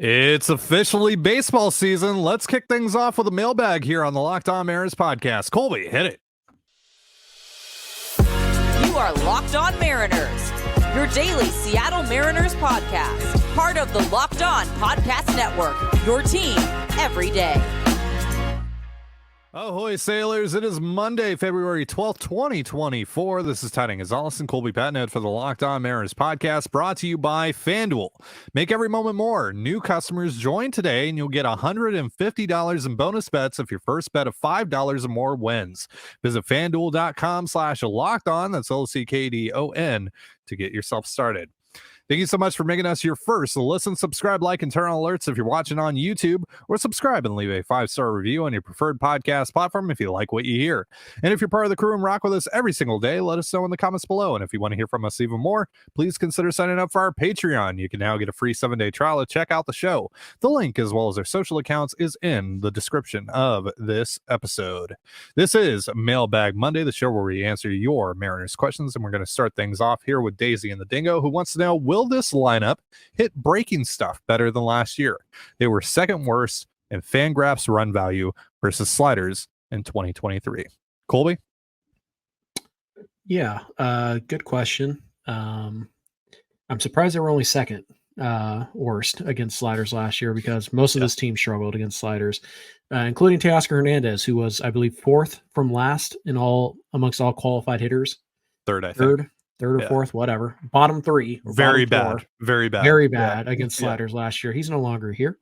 It's officially baseball season. Let's kick things off with a mailbag here on the Locked On Mariners podcast. Colby, hit it. You are Locked On Mariners, your daily Seattle Mariners podcast. Part of the Locked On Podcast Network, your team every day. Ahoy, sailors. It is Monday, February 12th, 2024. This is Tiding Gonzalez and Colby Patnett for the Locked On Mariners podcast, brought to you by FanDuel. Make every moment more. New customers join today, and you'll get $150 in bonus bets if your first bet of $5 or more wins. Visit FanDuel.com/LockedOn, that's LCKDON, to get yourself started. Thank you so much for making us your first. Listen, subscribe, like, and turn on alerts if you're watching on YouTube, or subscribe and leave a 5-star review on your preferred podcast platform if you like what you hear. And if you're part of the crew and rock with us every single day, let us know in the comments below. And if you want to hear from us even more, please consider signing up for our Patreon. You can now get a free 7-day trial to check out the show. The link, as well as our social accounts, is in the description of this episode. This is Mailbag Monday, the show where we answer your Mariners questions, and we're going to start things off here with Daisy and the Dingo, who wants to know, will this lineup hit breaking stuff better than last year? They were second worst in FanGraphs run value versus sliders in 2023. Colby? Yeah, good question. I'm surprised they were only second worst against sliders last year, because most of this team struggled against sliders, including Teoscar Hernandez, who was, I believe, fourth from last in all amongst all qualified hitters. Third, I think. Third or fourth, whatever. Bottom three. Very bottom bad. Very bad. Very bad against sliders last year. He's no longer here.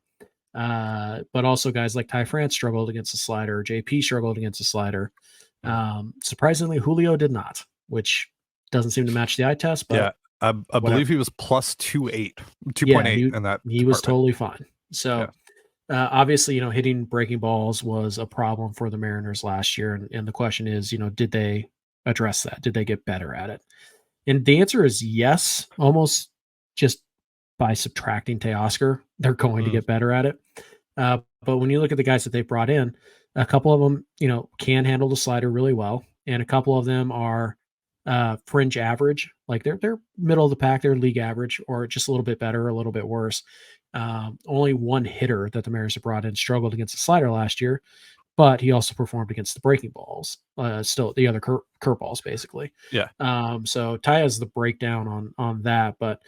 But also guys like Ty France struggled against the slider. JP struggled against the slider. Surprisingly, Julio did not, which doesn't seem to match the eye test. But yeah, I believe he was plus 2.8 in that. He was totally fine. So obviously, hitting breaking balls was a problem for the Mariners last year. And the question is, did they address that? Did they get better at it? And the answer is yes, almost just by subtracting Teoscar, they're going to get better at it. But when you look at the guys that they brought in, a couple of them, can handle the slider really well. And a couple of them are fringe average, like they're middle of the pack, they're league average, or just a little bit better, a little bit worse. Only one hitter that the Mariners have brought in struggled against the slider last year, but he also performed against the breaking balls, still the other curveballs, basically. Yeah. So Ty has the breakdown on that, but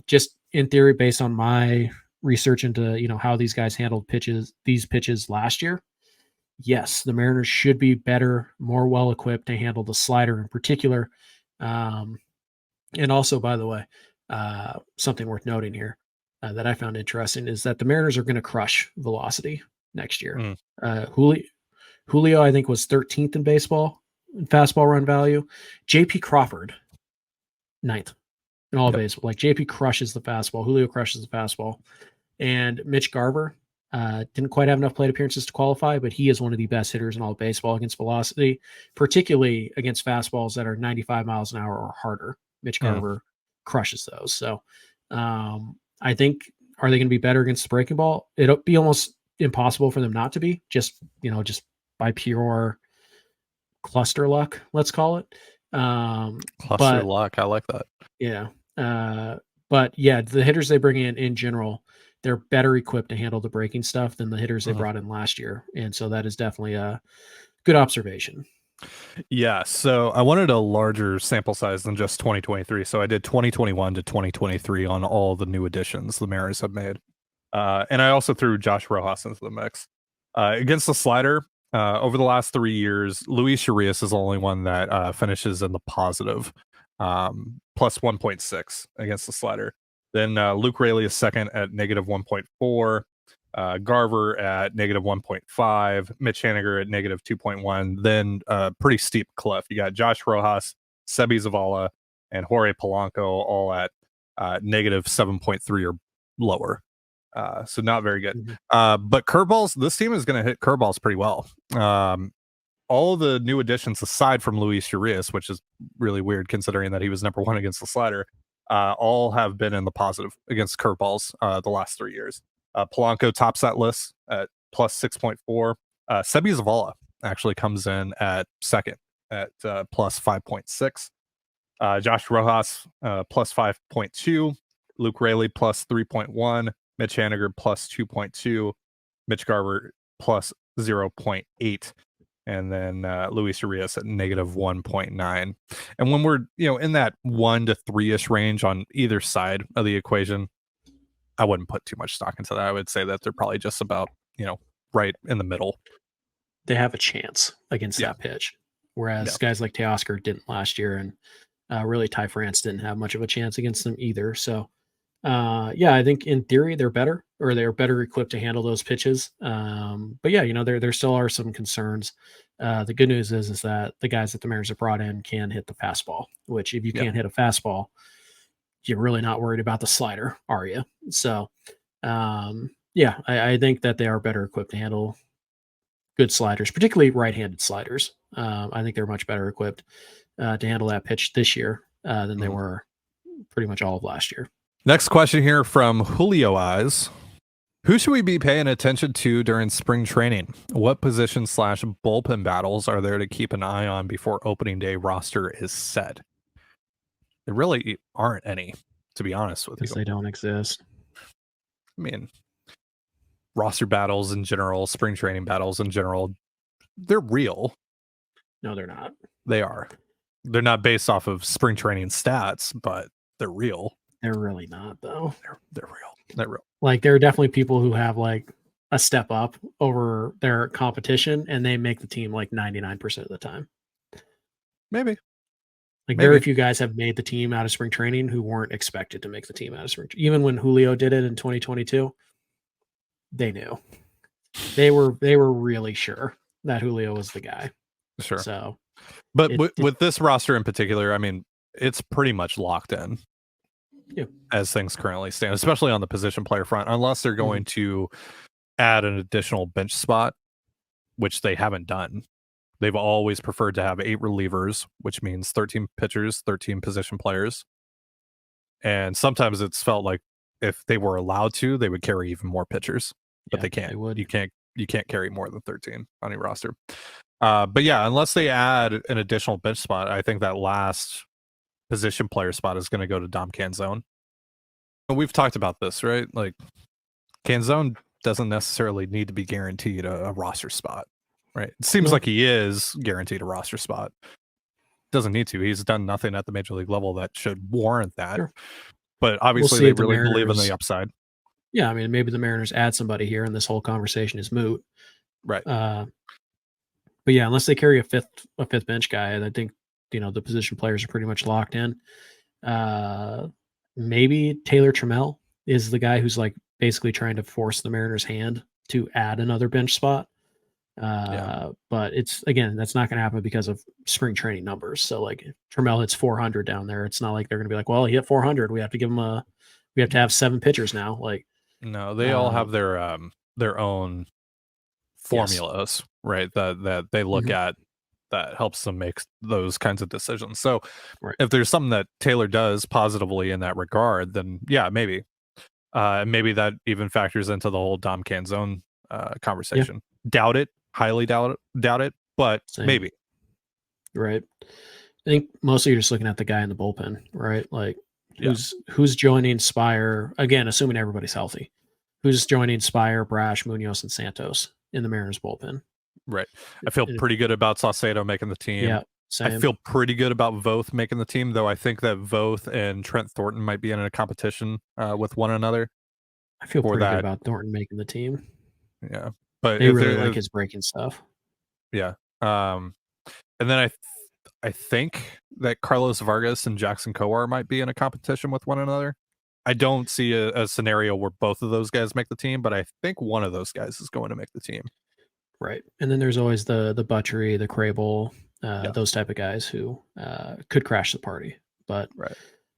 just in theory, based on my research into how these guys handled these pitches last year, yes, the Mariners should be better, more well equipped to handle the slider in particular. And also, by the way, something worth noting here that I found interesting is that the Mariners are going to crush velocity next year. Julio, I think, was 13th in baseball in fastball run value. JP Crawford, 9th in all of baseball. Like, JP crushes the fastball. Julio crushes the fastball. And Mitch Garver didn't quite have enough plate appearances to qualify, but he is one of the best hitters in all of baseball against velocity, particularly against fastballs that are 95 miles an hour or harder. Mitch Garver crushes those. So I think, are they going to be better against the breaking ball? It'll be almost impossible for them not to be, just by pure cluster luck, let's call it. Cluster luck, I like that. Yeah. But yeah, the hitters they bring in general, they're better equipped to handle the breaking stuff than the hitters they brought in last year. And so that is definitely a good observation. Yeah, so I wanted a larger sample size than just 2023. So I did 2021 to 2023 on all the new additions the Mariners have made. And I also threw Josh Rojas into the mix. Against the slider, over the last 3 years, Luis Urias is the only one that finishes in the positive, plus 1.6 against the slider. Then Luke Raley is second at negative 1.4, Garver at negative 1.5, Mitch Haniger at negative 2.1. Then pretty steep cliff. You got Josh Rojas, Sebi Zavala, and Jorge Polanco all at negative 7.3 or lower. So not very good. But curveballs, this team is going to hit curveballs pretty well. All the new additions, aside from Luis Urias, which is really weird considering that he was number one against the slider, all have been in the positive against curveballs the last 3 years. Polanco tops that list at plus 6.4. Sebi Zavala actually comes in at second at plus 5.6. Josh Rojas plus 5.2. Luke Raley plus 3.1. Mitch Haniger plus 2.2, Mitch Garver plus 0.8, and then Luis Urias at negative 1.9. And when we're in that 1 to 3-ish range on either side of the equation, I wouldn't put too much stock into that. I would say that they're probably just about right in the middle. They have a chance against that pitch, whereas guys like Teoscar didn't last year, and really Ty France didn't have much of a chance against them either. So I think in theory they're better, or they're better equipped to handle those pitches. But there still are some concerns. The good news is that the guys that the Mariners have brought in can hit the fastball, which if you can't hit a fastball, you're really not worried about the slider, are you? So, I think that they are better equipped to handle good sliders, particularly right-handed sliders. I think they're much better equipped to handle that pitch this year than they were pretty much all of last year. Next question here from Julio Eyes. Who should we be paying attention to during spring training? What position / bullpen battles are there to keep an eye on before opening day roster is set? There really aren't any, to be honest with you. Because they don't exist. I mean, roster battles in general, spring training battles in general, they're real. No, they're not. They are. They're not based off of spring training stats, but they're real. They're really not, though. They're real. They're real. Like, there are definitely people who have like a step up over their competition, and they make the team like 99% of the time. Maybe. Like, very few guys have made the team out of spring training who weren't expected to make the team out of spring training. Even when Julio did it in 2022, they knew. They were really sure that Julio was the guy. Sure. So, but with this roster in particular, I mean, it's pretty much locked in as things currently stand, especially on the position player front, unless they're going to add an additional bench spot, which they haven't done. They've always preferred to have 8 relievers, which means 13 pitchers, 13 position players. And sometimes it's felt like if they were allowed to, they would carry even more pitchers, but they can't. You can't carry more than 13 on your roster. But yeah, unless they add an additional bench spot, I think that last position player spot is going to go to Dom Canzone. And we've talked about this, right? Like, Canzone doesn't necessarily need to be guaranteed a roster spot, right? It seems like he is guaranteed a roster spot. Doesn't need to. He's done nothing at the major league level that should warrant that. Sure. But obviously, they really believe in the upside. Yeah, I mean, maybe the Mariners add somebody here, and this whole conversation is moot. Right. But yeah, unless they carry a fifth bench guy, I think the position players are pretty much locked in. Maybe Taylor Trammell is the guy who's like basically trying to force the Mariners' hand to add another bench spot. But that's not going to happen because of spring training numbers. So like, Trammell hits 400 down there. It's not like they're going to be like, well, he hit 400. We have to give him we have to have 7 pitchers now. Like, no, they all have their own formulas, right? That they look at that helps them make those kinds of decisions. So if there's something that Taylor does positively in that regard, then yeah, maybe. Maybe that even factors into the whole Dom Canzone conversation. Doubt it, highly doubt it, but maybe. Right. I think mostly you're just looking at the guy in the bullpen, right? Like, who's joining Spire, again, assuming everybody's healthy. Who's joining Spire, Brash, Munoz, and Santos in the Mariners bullpen? Right. I feel pretty good about Saucedo making the team. Yeah, same. I feel pretty good about Voth making the team, though I think that Voth and Trent Thornton might be in a competition with one another. I feel pretty good about Thornton making the team. Yeah. But they really like his breaking stuff. Yeah. And then I think that Carlos Vargas and Jackson Kowar might be in a competition with one another. I don't see a scenario where both of those guys make the team, but I think one of those guys is going to make the team. Right. And then there's always the Butchery, the Crable, those type of guys who could crash the party. But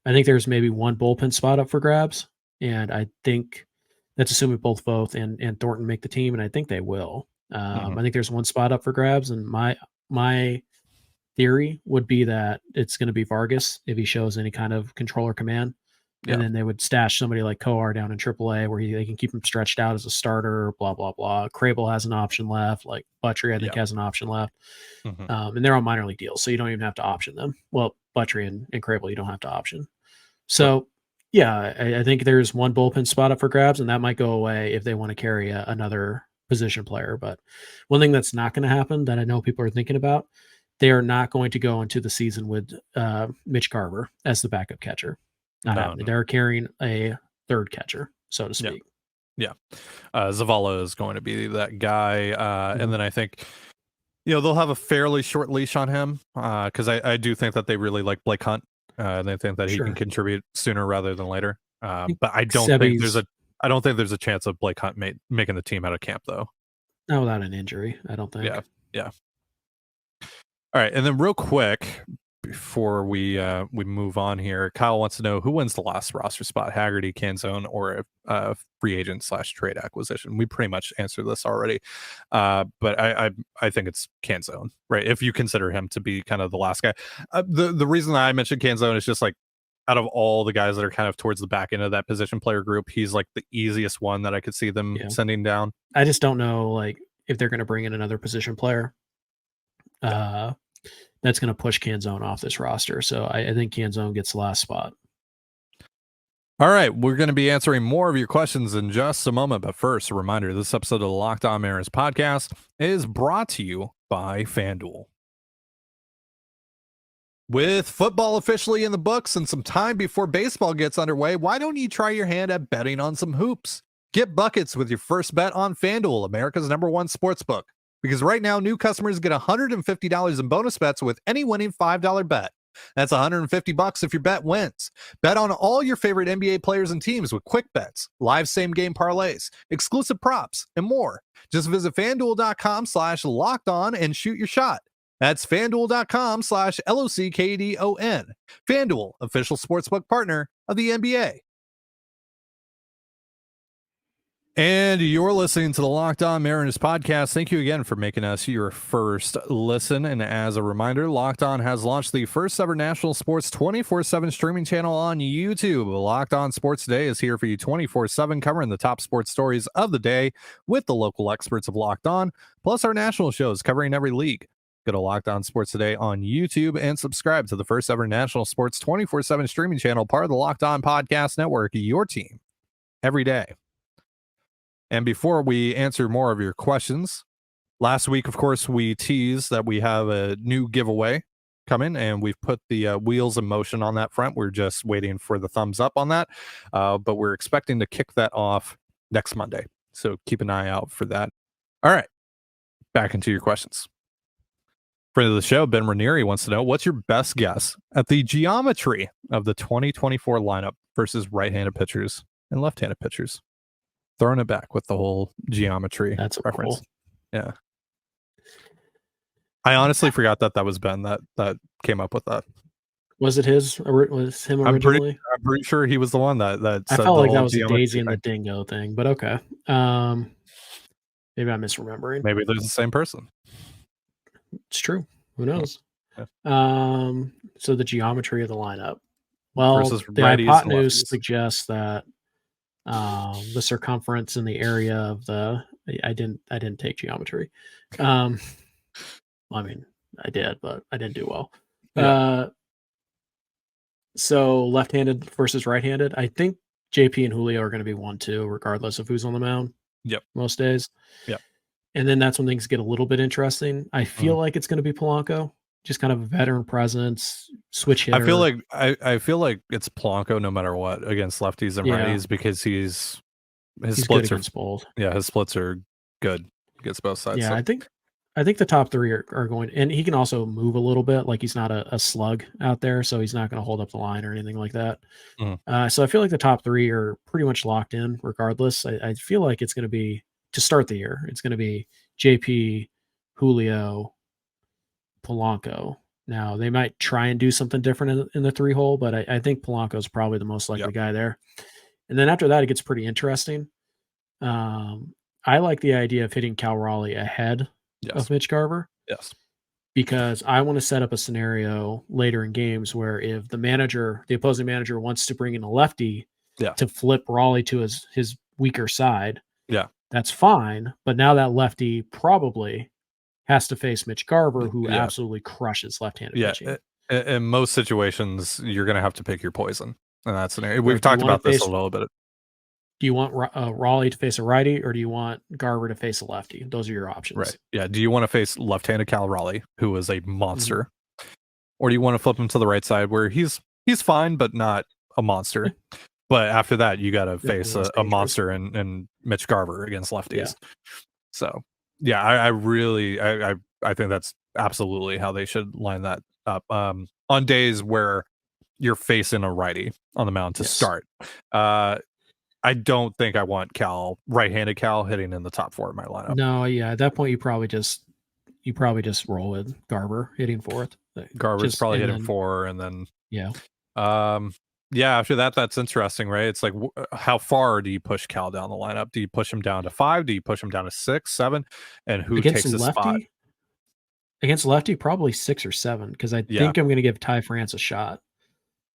I think there's maybe one bullpen spot up for grabs. And I think that's assuming both Voth and Thornton make the team. And I think they will. I think there's one spot up for grabs. And my theory would be that it's going to be Vargas if he shows any kind of control or command. And then they would stash somebody like Kowar down in AAA where they can keep him stretched out as a starter, blah, blah, blah. Crable has an option left. Like Butchery, I think, has an option left. And they're on minor league deals, so you don't even have to option them. Well, Butchery and Crable, you don't have to option. So, Yeah, I think there's one bullpen spot up for grabs, and that might go away if they want to carry another position player. But one thing that's not going to happen that I know people are thinking about, they are not going to go into the season with Mitch Garver as the backup catcher. Not happening. They're carrying a third catcher, so to speak. Yeah. Zavala is going to be that guy. And then I think, they'll have a fairly short leash on him because I do think that they really like Blake Hunt. They think that he can contribute sooner rather than later. But I don't think there's a chance of Blake Hunt making the team out of camp, though. Not without an injury, I don't think. Yeah. All right, and then real quick before we move on here, Kyle wants to know who wins the last roster spot: Haggerty, Canzone, or a free agent / trade acquisition. We pretty much answered this already, but I think it's Canzone, right? If you consider him to be kind of the last guy. The reason that I mentioned Canzone is just like, out of all the guys that are kind of towards the back end of that position player group, he's like the easiest one that I could see them sending down. I just don't know, like, if they're going to bring in another position player. That's going to push Canzone off this roster. So I think Canzone gets the last spot. All right. We're going to be answering more of your questions in just a moment. But first, a reminder, this episode of the Locked On Mariners podcast is brought to you by FanDuel. With football officially in the books and some time before baseball gets underway, why don't you try your hand at betting on some hoops? Get buckets with your first bet on FanDuel, America's #1 sportsbook. Because right now, new customers get $150 in bonus bets with any winning $5 bet. That's $150 if your bet wins. Bet on all your favorite NBA players and teams with quick bets, live same-game parlays, exclusive props, and more. Just visit FanDuel.com/lockedon and shoot your shot. That's FanDuel.com/LOCKEDON. FanDuel, official sportsbook partner of the NBA. And you're listening to the Locked On Mariners podcast. Thank you again for making us your first listen. And as a reminder, Locked On has launched the first ever national sports 24/7 streaming channel on YouTube. Locked On Sports Today is here for you 24/7, covering the top sports stories of the day with the local experts of Locked On, plus our national shows covering every league. Go to Locked On Sports Today on YouTube and subscribe to the first ever national sports 24/7 streaming channel, part of the Locked On Podcast Network, your team every day. And before we answer more of your questions, last week, of course, we teased that we have a new giveaway coming, and we've put the wheels in motion on that front. We're just waiting for the thumbs up on that, but we're expecting to kick that off next Monday. So keep an eye out for that. All right, back into your questions. Friend of the show, Ben Ranieri, wants to know, what's your best guess at the geometry of the 2024 lineup versus right-handed pitchers and left-handed pitchers? Throwing it back with the whole geometry reference. Cool. Yeah. I honestly forgot that was Ben that came up with that. Was it his? Was him originally? I'm pretty sure he was the one that I felt like that was a Daisy and the Dingo thing, but okay. Maybe I'm misremembering. Maybe there's the same person. It's true. Who knows? Yeah. So the geometry of the lineup. Well, the hypotenuse suggests that the circumference in the area of the I didn't take geometry. I mean, I did, but I didn't do well. Yeah. So left-handed versus right-handed. I think JP and Julio are going to be 1-2, regardless of who's on the mound. Yep. Most days. Yep. And then that's when things get a little bit interesting. I feel like it's going to be Polanco. Just kind of a veteran presence, switch hitter. I feel like it's Polanco no matter what against lefties and righties, because his splits are both. Yeah, his splits are good against both sides. Yeah, so. I think the top three are going, and he can also move a little bit. Like, he's not a slug out there, so he's not going to hold up the line or anything like that. So I feel like the top three are pretty much locked in regardless. I feel like it's going to be, to start the year, it's going to be JP, Julio, Polanco. Now, they might try and do something different in the 3-hole, but I think Polanco is probably the most likely guy there. And then after that, it gets pretty interesting. I like the idea of hitting Cal Raleigh ahead of Mitch Garver. Yes. Because I want to set up a scenario later in games where if the opposing manager wants to bring in a lefty to flip Raleigh to his weaker side, that's fine. But now that lefty probably has to face Mitch Garver, who absolutely crushes left-handed pitching. In most situations, you're going to have to pick your poison. And that's an area Or we've do you talked wanna about this a face little bit. do you want Raleigh to face a righty, or do you want Garver to face a lefty? Those are your Right. options. Yeah. Do you want to face left-handed Cal Raleigh, who is a Mhm. monster, or do you want to flip him to the right side where he's fine but not a monster? Yeah. But after that, you got to Definitely face less a dangerous. monster and Mitch Garver against lefties. Yeah. So yeah, I really I think that's absolutely how they should line that up. On days where you're facing a righty on the mound to Yes. start. I don't think I want right-handed Cal hitting in the top 4 of my lineup. No, yeah, at that point you probably just roll with Garver hitting fourth. Garver's probably hitting then 4, and then yeah. yeah, after that, that's interesting, right? It's like, how far do you push Cal down the lineup? Do you push him down to 5? Do you push him down to 6, 7? And who takes his spot? Against lefty, probably 6 or 7, because I Yeah, think I'm gonna give Ty France a shot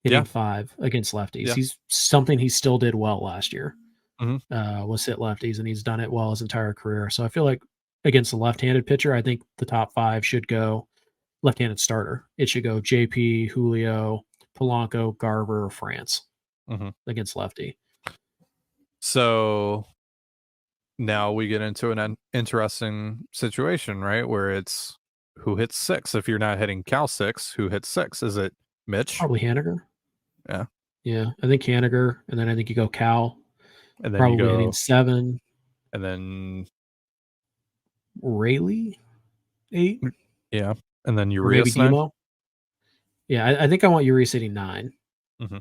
yeah, hitting 5 against lefties. yeah. He's something he still did well last year. Mhm. Was hit lefties, and he's done it well his entire career. So I feel like against a left-handed pitcher, I think the top 5 should go left-handed starter. It should go JP, Julio, Polanco, Garver, France Mhm. against lefty. So now we get into an interesting situation, right? Where it's who hits 6. If you're not hitting Cal 6, who hits 6? Is it Mitch? Probably Haniger. Yeah. Yeah, I think Haniger, and then I think you go Cal, And then you probably hitting go, 7. and then Rayleigh, 8, yeah, and then or maybe Urias 9. Demo. Yeah, I think I want Urias hitting 9. Mhm.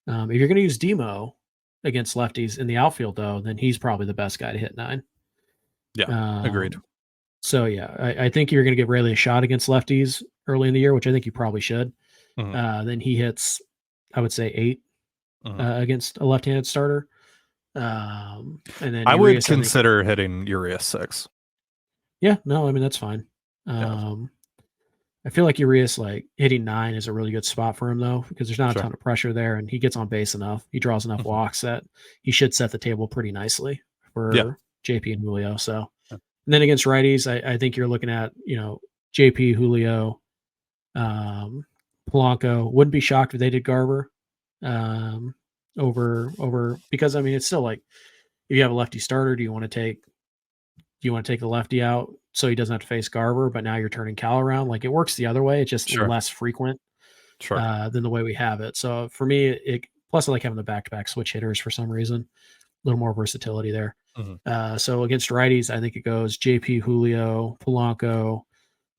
If you're gonna use Demo against lefties in the outfield, though, then he's probably the best guy to hit 9. Yeah, agreed. So yeah, I think you're gonna give Rayleigh a shot against lefties early in the year, which I think you probably should. Mhm. Then he hits, I would say 8 Mhm. against a left-handed starter. And then I would Urias, I think, consider hitting Urias 6. yeah, no, I mean that's fine. Yeah, I feel like Urias, like, hitting 9 is a really good spot for him, though, because there's not a sure. ton of pressure there, and he gets on base enough. He draws enough Mhm. walks that he should set the table pretty nicely Yeah. for JP and Julio. So, Yeah. and then against righties, I think you're looking at, JP, Julio, Polanco. Wouldn't be shocked if they did Garver over, because I mean it's still like, if you have a lefty starter, do you want to take the lefty out so he doesn't have to face Garver, but now you're turning Cal around? Like, it works the other way. It's just Sure. less frequent Sure. than the way we have it. So for me, plus I like having the back-to-back switch hitters for some reason. A little more versatility there. Mhm. So against righties, I think it goes JP, Julio, Polanco,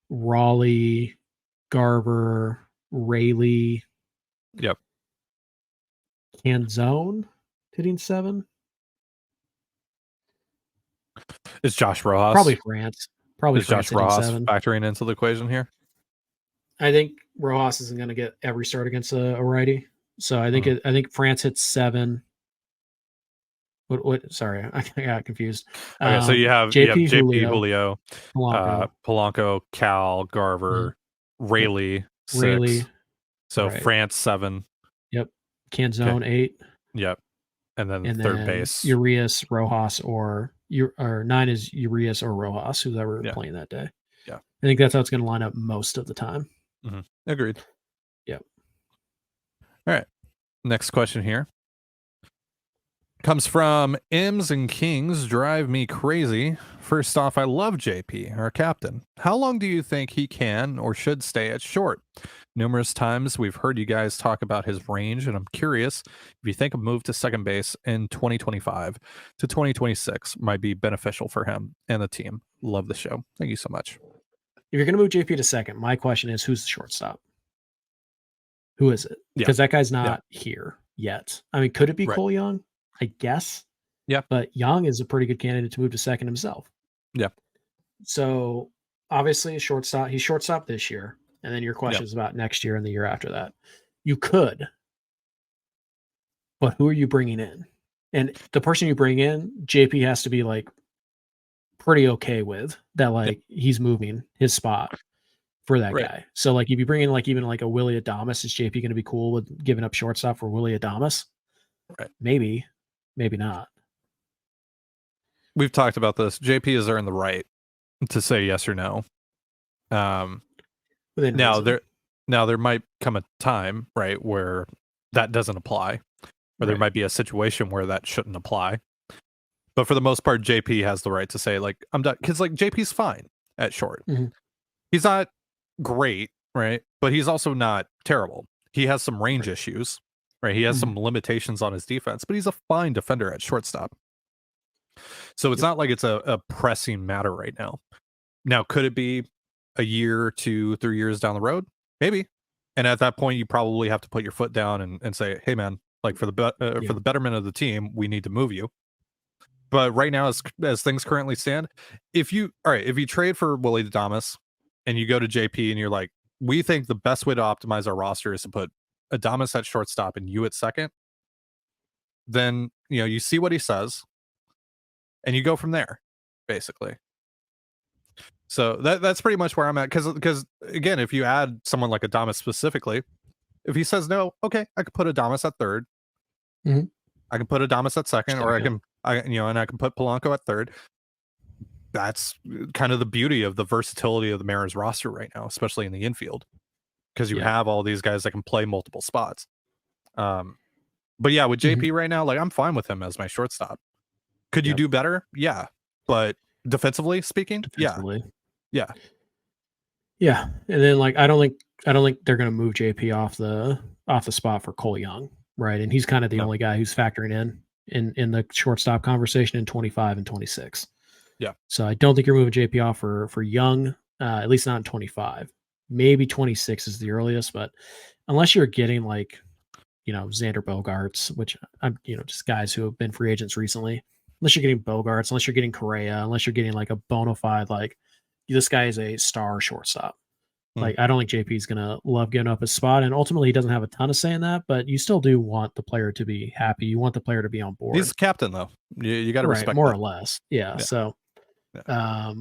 Raleigh, Garver, Rayleigh, Yep. Canzone hitting 7. Is Josh Rojas? Probably France. Is Josh Hitting Rojas 7. factoring into the equation here? I think Rojas isn't going to get every start against a righty. So I think Mhm. I think France hits 7. What? Sorry, I got confused. Okay, so you have JP, JP, Julio, Julio, Polanco, Polanco, Cal, Garver, yep, Rayleigh 6. Rayleigh, So right? France 7. Yep, Okay. Canzone 8, Yep. And then and third then base. Urias, Rojas, or 9 is Urias or Rojas, who's ever Yeah. playing that day. Yeah. I think that's how it's going to line up most of the time. Mhm. Agreed. Yep. All right. Next question here comes from M's and Kings drive me crazy. First off, I love JP, our captain. How long do you think he can or should stay at short? Numerous times we've heard you guys talk about his range, and I'm curious if you think a move to second base in 2025 to 2026 might be beneficial for him and the team. Love the show. Thank you so much. If you're going to move JP to second, my question is, who's the shortstop? Who is it? Yeah. Because that guy's not here yet. I mean, could it be Right. Cole Young? I guess. Yeah. But Young is a pretty good candidate to move to second himself. Yeah. So obviously, he's shortstop this year. And then your question is about next year and the year after that. You could, but who are you bringing in? And the person you bring in, JP has to be like pretty okay with that, like he's moving his spot for that Right. guy. So like if you bring in like even like a Willie Adames, is JP going to be cool with giving up shortstop for Willie Adames? Right. Maybe not. We've talked about this. JP is earned the right to say yes or no. Within Now reason. there might come a time, right, where that doesn't apply, or there Right. might be a situation where that shouldn't apply. But for the most part, JP has the right to say, like, I'm done. Because, like, JP's fine at short. Mhm. He's not great, right? But he's also not terrible. He has some range Right. issues, right? He has Mhm. some limitations on his defense, but he's a fine defender at shortstop. So it's Yep. not like it's a pressing matter right now. Now, could it be a year, 2, 3 years down the road? Maybe. And at that point, you probably have to put your foot down and say, hey, man, like for Yeah. the betterment of the team, we need to move you. But right now, as things currently stand, if you trade for Willie Adames and you go to JP and you're like, we think the best way to optimize our roster is to put Adames at shortstop and you at second, then you see what he says and you go from there, basically. So that's pretty much where I'm at. Because again, if you add someone like Adames specifically, if he says no, okay, I could put Adames at third. Mhm. I can put Adames at second, or Second. and I can put Polanco at third. That's kind of the beauty of the versatility of the Mariners roster right now, especially in the infield, because you Yeah. have all these guys that can play multiple spots. But yeah, with JP Mhm. right now, like I'm fine with him as my shortstop. Could you Yep. do better? Yeah, but defensively speaking, yeah, Defensively. yeah, Yeah. And then like I don't think they're gonna move JP off the spot for Cole Young, right? And he's kind of the no, only guy who's factoring in the shortstop conversation in 25 and 26. yeah, So I don't think you're moving JP off for Young, at least not in 25. Maybe 26 is the earliest, but unless you're getting like, Xander Bogaerts, which I'm, just guys who have been free agents recently, unless you're getting Bogaerts, unless you're getting Correa, unless you're getting like a bona fide, like this guy is a star shortstop. mm. Like, I don't think JP is going to love giving up his spot. And ultimately, he doesn't have a ton of say in that, but you still do want the player to be happy. You want the player to be on board. He's the captain though. You got to Right. respect More that. or less. Yeah. Yeah, So, yeah.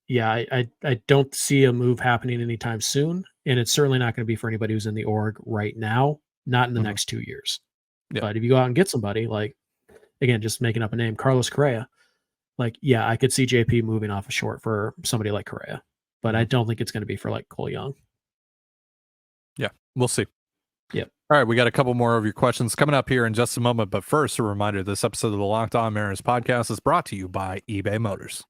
yeah, I don't see a move happening anytime soon. And it's certainly not going to be for anybody who's in the org right now, not in the Mhm. next 2 years. Yeah. But if you go out and get somebody, like, again, just making up a name, Carlos Correa, like, yeah, I could see JP moving off a short for somebody like Correa, but I don't think it's going to be for like Cole Young. Yeah, we'll see. Yep. All right, we got a couple more of your questions coming up here in just a moment. But first, a reminder, this episode of the Locked On Mariners podcast is brought to you by eBay Motors.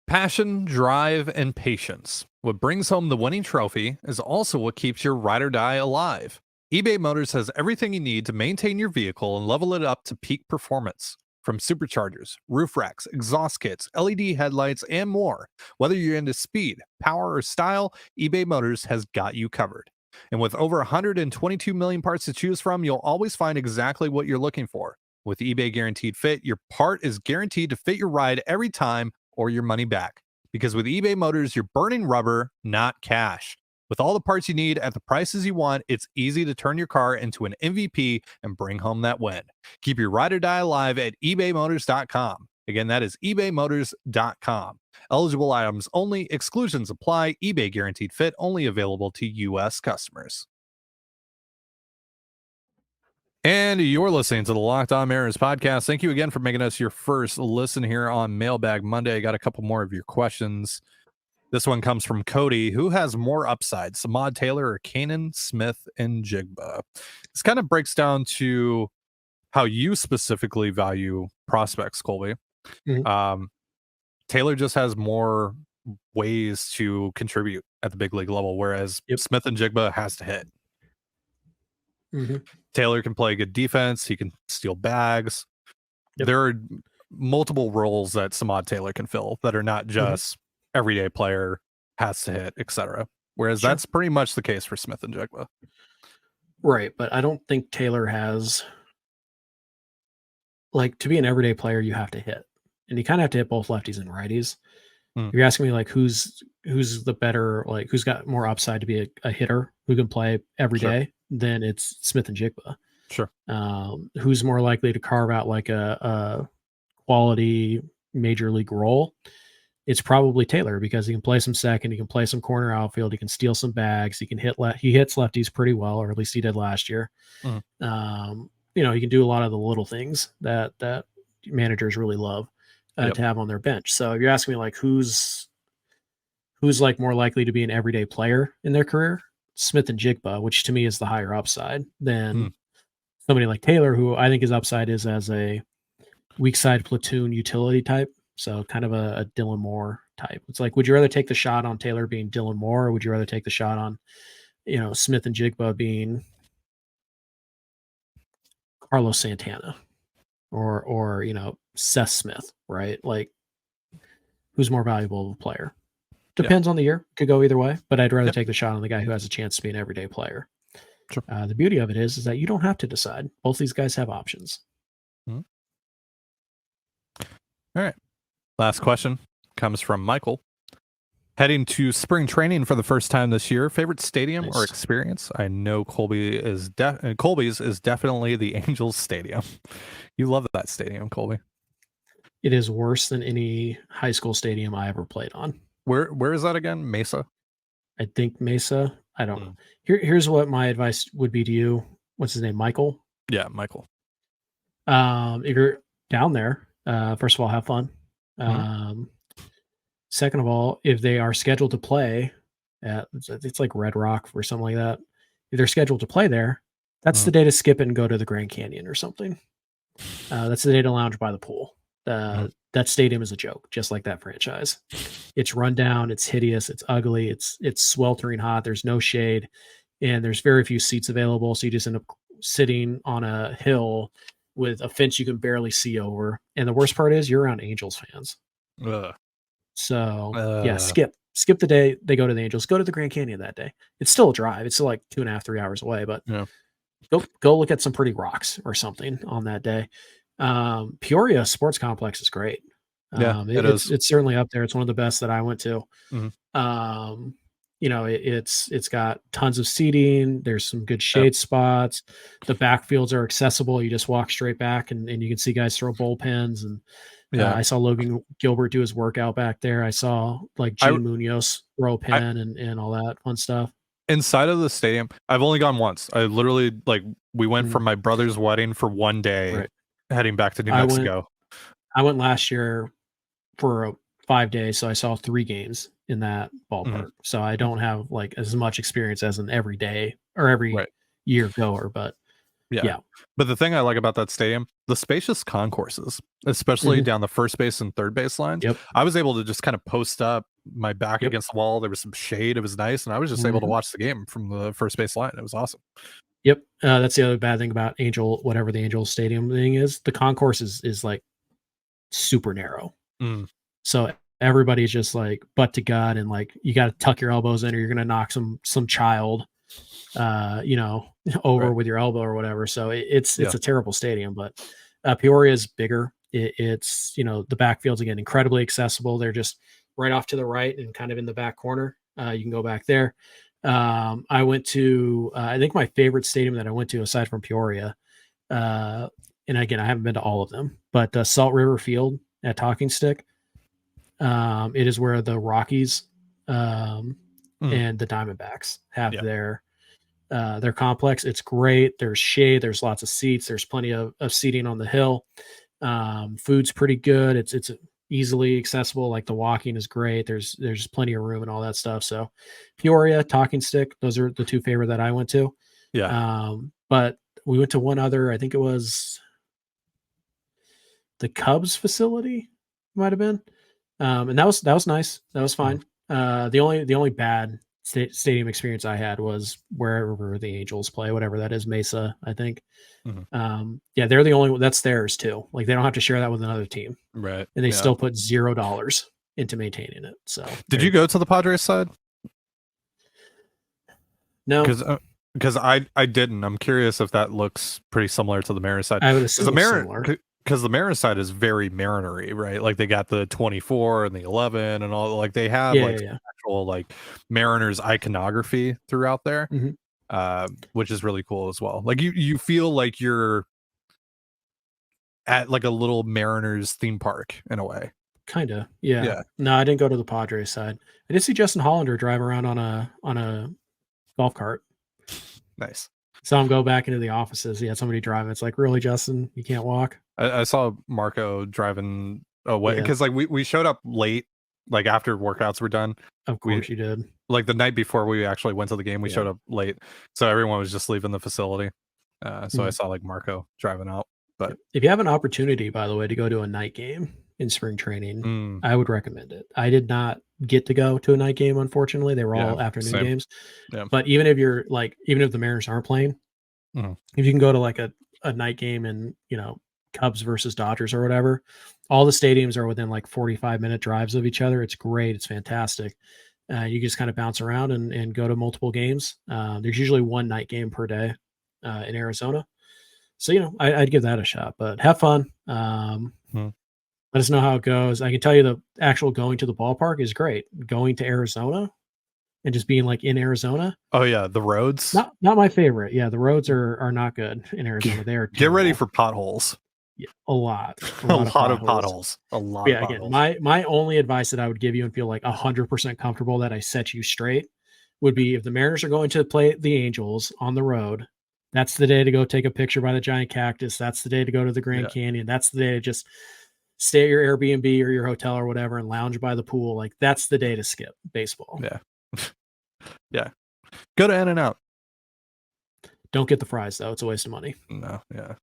Passion, drive, and patience. What brings home the winning trophy is also what keeps your ride or die alive. eBay Motors has everything you need to maintain your vehicle and level it up to peak performance. From superchargers, roof racks, exhaust kits, LED headlights, and more. Whether you're into speed, power, or style, eBay Motors has got you covered. And with over 122 million parts to choose from, you'll always find exactly what you're looking for. With eBay Guaranteed Fit, your part is guaranteed to fit your ride every time or your money back. Because with eBay Motors, you're burning rubber, not cash. With all the parts you need at the prices you want, it's easy to turn your car into an MVP and bring home that win. Keep your ride or die alive at ebaymotors.com. Again, that is ebaymotors.com. Eligible items only, exclusions apply, eBay Guaranteed Fit only available to U.S. customers. And you're listening to the Locked On Mariners podcast. Thank you again for making us your first listen here on Mailbag Monday. I got a couple more of your questions. This one comes from Cody. Who has more upside, Samad Taylor or Kanan Smith and Jigba? This kind of breaks down to how you specifically value prospects, Colby. Mhm. Taylor just has more ways to contribute at the big league level, whereas Yep. Smith and Jigba has to hit. Mhm. Taylor can play good defense. He can steal bags. Yep. There are multiple roles that Samad Taylor can fill that are not just everyday player, has to hit, etc. Whereas Sure. that's pretty much the case for Smith and Jigba. Right, but I don't think Taylor has, like, to be an everyday player, you have to hit, and you kind of have to hit both lefties and righties. Mm. You're asking me like who's the better, like who's got more upside to be a hitter who can play every Sure. day? Then it's Smith and Jigba. Sure. Who's more likely to carve out like a quality major league role? It's probably Taylor because he can play some second, he can play some corner outfield, he can steal some bags, he can he hits lefties pretty well, or at least he did last year. Mhm. He can do a lot of the little things that managers really love Yep. to have on their bench. So you're asking me like who's like more likely to be an everyday player in their career? Smith and Jigba, which to me is the higher upside than Hmm. somebody like Taylor, who I think his upside is as a weak side platoon utility type. So kind of a Dylan Moore type. It's like, would you rather take the shot on Taylor being Dylan Moore, or would you rather take the shot on, Smith and Jigba being Carlos Santana or Seth Smith, right? Like, who's more valuable of a player? Depends on the year. Could go either way, but I'd rather Yep. take the shot on the guy who has a chance to be an everyday player. Sure. The beauty of it is that you don't have to decide. Both these guys have options. All right. Last question comes from Michael. Heading to spring training for the first time this year. Favorite stadium or Nice. experience? I know Colby's is definitely the Angels Stadium. You love that stadium, Colby. It is worse than any high school stadium I ever played on. Where is that again? Mesa? I think Mesa. I don't Hmm. know. Here's what my advice would be to you. What's his name? Michael. Yeah, Michael. If you're down there, first of all, have fun. Mhm. Second of all, if they are scheduled to play at, it's like Red Rock or something like that. If they're scheduled to play there, that's the day to skip it and go to the Grand Canyon or something. That's the day to lounge by the pool. That stadium is a joke, just like that franchise. It's run down, it's hideous, it's ugly, it's sweltering hot. There's no shade, and there's very few seats available. So you just end up sitting on a hill with a fence you can barely see over. And the worst part is you're around Angels fans. Ugh. So yeah, skip the day they go to the Angels. Go to the Grand Canyon that day. It's still a drive. It's still like 2.5, 3 hours away, but Yeah. go look at some pretty rocks or something on that day. Peoria Sports Complex is great. Yeah, it is. It's certainly up there. It's one of the best that I went to. Mhm. It's got tons of seating. There's some good shade spots. The backfields are accessible. You just walk straight back and you can see guys throw bullpens. And I saw Logan Gilbert do his workout back there. I saw like Gene Munoz throw a pen and all that fun stuff. Inside of the stadium, I've only gone once. I literally we went from my brother's wedding for one day, heading back to New Mexico. I went last year for 5 days, so I saw 3 games in that ballpark. So I don't have like as much experience as an everyday or every year goer, but yeah. But the thing I like about that stadium, the spacious concourses, especially down the first base and third base lines. Yep. I was able to just kind of post up my back against the wall. There was some shade. It was nice. And I was just able to watch the game from the first base line. It was awesome. Yep. That's the other bad thing about whatever the Angel Stadium thing is. The concourse is like super narrow. So everybody's just like butt to gut, and like you got to tuck your elbows in or you're going to knock some child over with your elbow or whatever. So it's a terrible stadium, but Peoria is bigger. It's the backfields, again, incredibly accessible. They're just right off to the right and kind of in the back corner. You can go back there. I went to I think my favorite stadium that I went to aside from Peoria, and again, I haven't been to all of them, but Salt River Field at Talking Stick. It is where the Rockies and the Diamondbacks have their complex. It's great. There's shade. There's lots of seats. There's plenty of seating on the hill. Food's pretty good. It's easily accessible. Like the walking is great. There's plenty of room and all that stuff. So Peoria, Talking Stick, those are the 2 favorite that I went to. Yeah. But we went to one other, I think it was the Cubs facility, might have been. And that was nice. That was fine. The only bad stadium experience I had was wherever the Angels play, whatever that is, Mesa, I think. They're the only one. That's theirs too. Like they don't have to share that with another team, right? And they still put $0 into maintaining it. So did you go to the Padres side? No, because I didn't. I'm curious if that looks pretty similar to the Mariners side. I would assume similar. Because the Mariners side is very Marinery, right? Like they got the 24 and the 11 and all. Like they have actual like Mariners iconography throughout there, which is really cool as well. Like you feel like you're at like a little Mariners theme park in a way. Kind of, yeah. No, I didn't go to the Padres side. I did see Justin Hollander drive around on a golf cart. Nice. Saw him go back into the offices. He had somebody driving. It's like, really, Justin? You can't walk? I saw Marco driving away because like we showed up late, like after workouts were done. Of course you did. like the night before we actually went to the game, we showed up late, so everyone was just leaving the facility. So I saw like Marco driving out. But if you have an opportunity, by the way, to go to a night game in spring training, I would recommend it. I did not get to go to a night game, unfortunately. They were all afternoon games. Yeah. But even if the Mariners aren't playing, if you can go to like a night game and, Cubs versus Dodgers or whatever, all the stadiums are within like 45-minute drives of each other. It's great. It's fantastic. You just kind of bounce around and go to multiple games. There's usually one night game per day in Arizona. So, I'd give that a shot, but have fun. Let us know how it goes. I can tell you the actual going to the ballpark is great. Going to Arizona and just being like in Arizona. Oh yeah, the roads. Not my favorite. Yeah, the roads are not good in Arizona. They are terrible. Get ready for potholes. Yeah, a lot A lot of potholes. A lot. Yeah, again, my only advice that I would give you and feel like 100% comfortable that I set you straight would be if the Mariners are going to play the Angels on the road. That's the day to go take a picture by the giant cactus. That's the day to go to the Grand Canyon. That's the day to just stay at your Airbnb or your hotel or whatever and lounge by the pool. Like that's the day to skip baseball. Yeah. Yeah. Go to In-N-Out. Don't get the fries though. It's a waste of money. No. Yeah.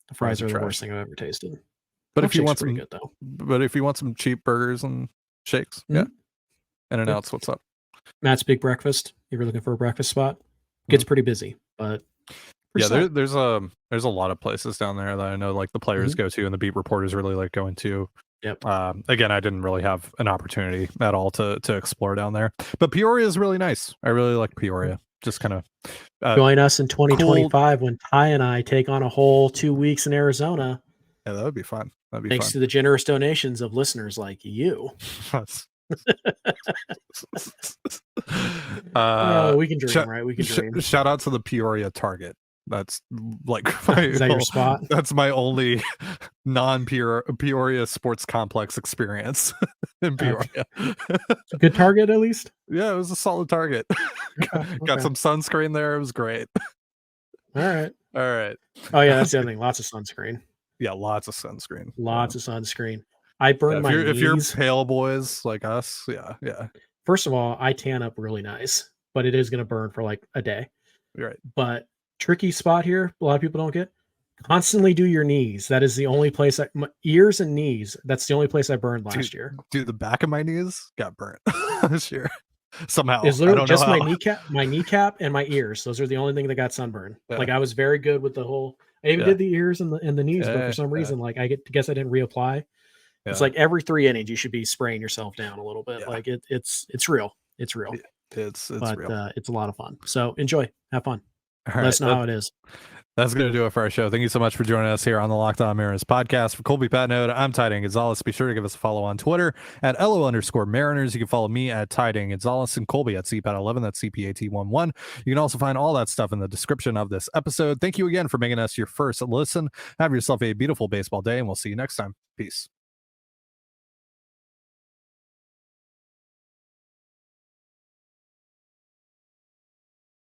The fries are the worst thing I've ever tasted. But if you want some good though. But if you want some cheap burgers and shakes, In-N-Out's what's up. Matt's Big Breakfast. If you're looking for a breakfast spot, gets pretty busy, but there's a lot of places down there that I know like the players go to and the beat reporters really like going to. Yep. Again, I didn't really have an opportunity at all to explore down there, but Peoria is really nice. I really like Peoria. Just kind of join us in 2025 when Ty and I take on a whole 2 weeks in Arizona. Yeah, that would be fun. Thanks to the generous donations of listeners like you. We can dream, right? We can dream. Shout out to the Peoria Target. That's like is that your spot? That's my only non-Peoria sports complex experience in Peoria. Good Target, at least. Yeah, it was a solid Target. Got some sunscreen there. It was great. All right. Oh yeah, that's the other thing. Lots of sunscreen. Yeah, lots of sunscreen. Lots of sunscreen. I burn my knees. If you're pale boys like us, yeah. First of all, I tan up really nice, but it is going to burn for like a day. You're right. But tricky spot here, a lot of people don't get. Constantly do your knees. That is the only place. Ears and knees. That's the only place I burned last year. Dude, the back of my knees got burnt this year. Somehow. It's literally just my kneecap and my ears. Those are the only thing that got sunburned. Yeah. Like I was very good with the whole. I even did the ears and the knees, but for some reason, like I guess I didn't reapply. Yeah. It's like every 3 innings you should be spraying yourself down a little bit. Yeah. Like it's real. It's real. It's but, real. It's a lot of fun. So enjoy. Have fun. Let us know how it is. That's going to do it for our show. Thank you so much for joining us here on the Locked On Mariners podcast. For Colby Patnode, I'm Ty Gonzalez. Be sure to give us a follow on Twitter at @LO_Mariners. You can follow me at Ty Gonzalez and Colby at CPAT11. That's CPAT11. You can also find all that stuff in the description of this episode. Thank you again for making us your first listen. Have yourself a beautiful baseball day, and we'll see you next time. Peace.